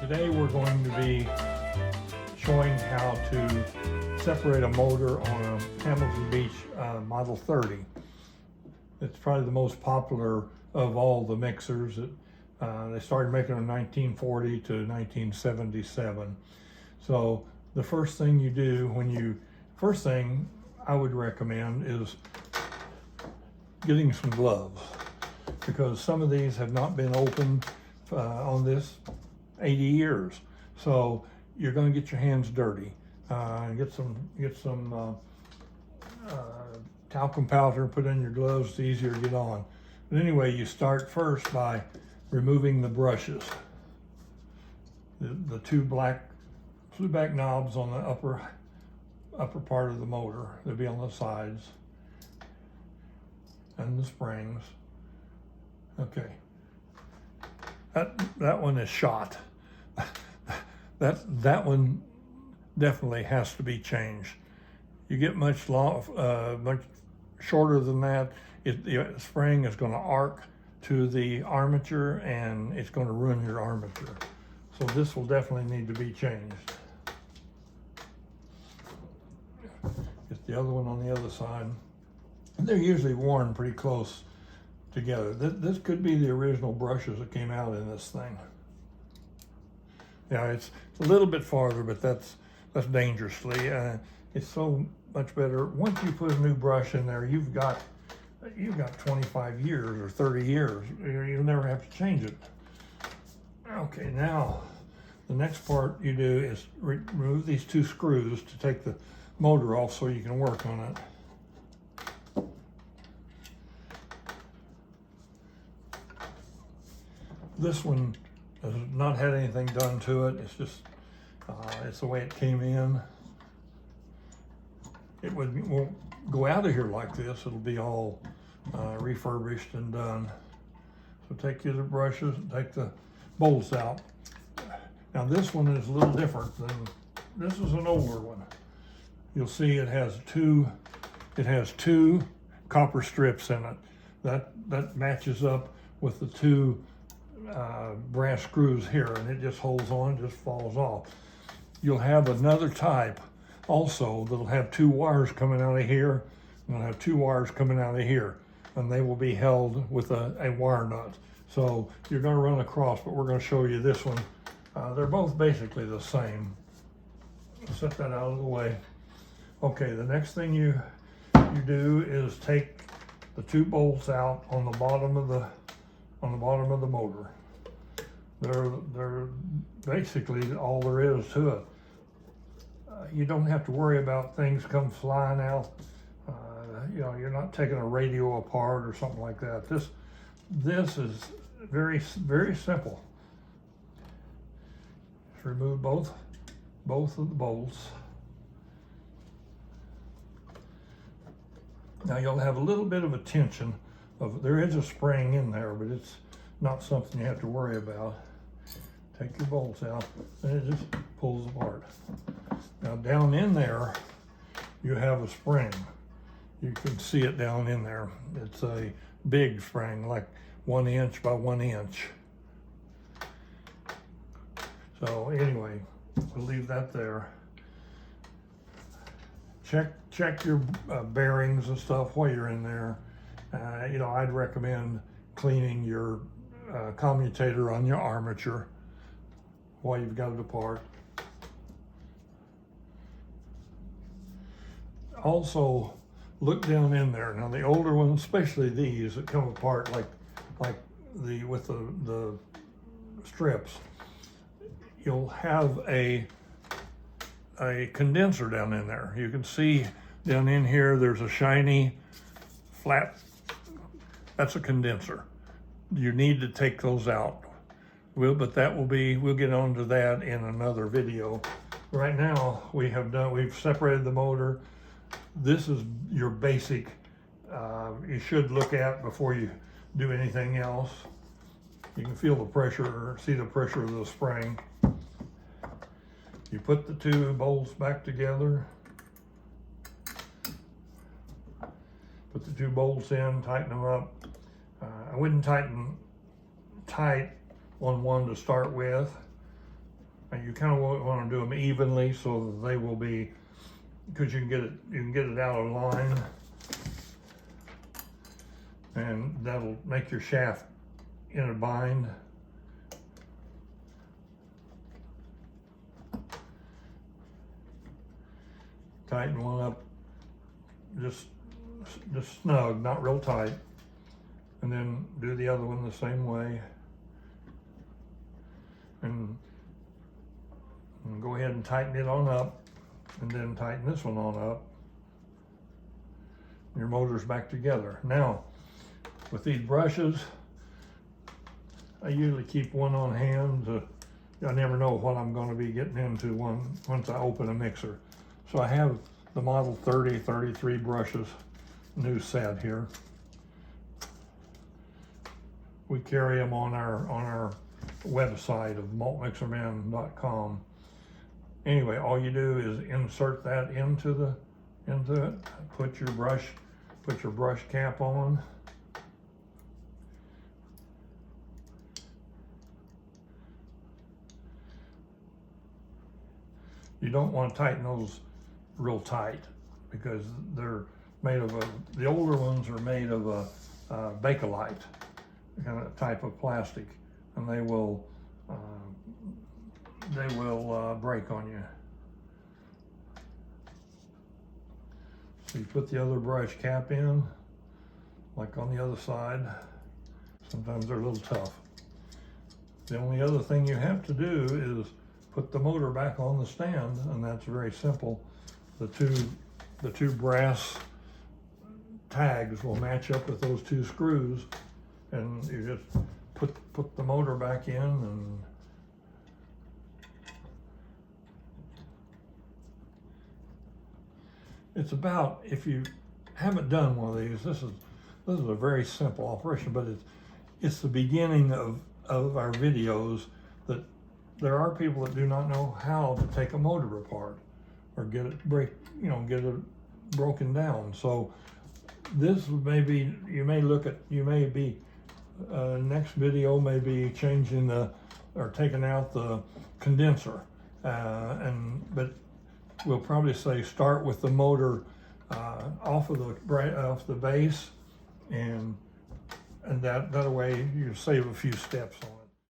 Today we're going to be showing how to separate a motor on a Hamilton Beach Model 30. It's probably the most popular of all the mixers. They started making them in 1940 to 1977. So the first thing you do first thing I would recommend is getting some gloves, because some of these have not been opened on this 80 years. So you're going to get your hands dirty. Get some talcum powder, put in your gloves. It's easier to get on. But anyway, you start first by removing the brushes. The two black knobs on the upper part of the motor. They'll be on the sides, and the springs. Okay. That one is shot. That one definitely has to be changed. You get much shorter than that, the spring is going to arc to the armature and it's going to ruin your armature. So this will definitely need to be changed. Get the other one on the other side. They're usually worn pretty close together. This could be the original brushes that came out in this thing. Yeah, it's a little bit farther, but that's dangerously. It's so much better. Once you put a new brush in there, you've got 25 years or 30 years. You'll never have to change it. Okay, now the next part you do is remove these two screws to take the motor off so you can work on it. This one has not had anything done to it. It's just, it's the way it came in. It won't go out of here like this. It'll be all refurbished and done. So take your brushes and take the bolts out. Now this one is a little different than, this is an older one. You'll see it has two copper strips in it. That matches up with the two brass screws here, and it just holds on, just falls off. You'll have another type also that'll have two wires coming out of here, and it'll have two wires coming out of here, and they will be held with a wire nut. So you're going to run across, but we're going to show you this one. They're both basically the same. Set that out of the way. Okay, the next thing you do is take the two bolts out on the bottom of the motor. They're basically all there is to it. You don't have to worry about things come flying out. You know, you're not taking a radio apart or something like that. This is very, very simple. Just remove both of the bolts. Now you'll have a little bit of a tension there is a spring in there, but it's not something you have to worry about. Take your bolts out, and it just pulls apart. Now down in there, you have a spring. You can see it down in there. It's a big spring, like 1 inch by 1 inch. So anyway, we'll leave that there. Check your bearings and stuff while you're in there. You know, I'd recommend cleaning your commutator on your armature while you've got it apart. Also, look down in there. Now the older ones, especially these that come apart with the strips, you'll have a condenser down in there. You can see down in here there's a shiny flat, that's a condenser. You need to take those out. We'll get onto that in another video. Right now we've separated the motor. This is your basic you should look at before you do anything else. You can feel the pressure, or see the pressure of the spring. You put the two bolts back together. Put the two bolts in, tighten them up. I wouldn't tighten tight on one to start with. you kind of want to do them evenly so that they will be, because you can get it out of line, and that'll make your shaft in a bind. Tighten one up just snug, not real tight, and then do the other one the same way, and go ahead and tighten it on up, and then tighten this one on up. Your motor's back together. Now, with these brushes, I usually keep one on hand. I never know what I'm going to be getting into once I open a mixer. So I have the Model 30, 33 brushes, new set here. We carry them on our website of maltmixerman.com. Anyway, all you do is insert that into it. Put your brush cap on. You don't want to tighten those real tight because they're made of the older ones are made of a Bakelite kind of type of plastic, and they will break on you. So you put the other brush cap in, like on the other side. Sometimes they're a little tough. The only other thing you have to do is put the motor back on the stand, and that's very simple. The two brass tags will match up with those two screws, and you just put the motor back in, and it's about, if you haven't done one of these, this is a very simple operation, but it's the beginning of our videos, that there are people that do not know how to take a motor apart or get it broken down. So this may be, next video may be changing or taking out the condenser, but we'll probably say start with the motor off the base, and that way you save a few steps on it.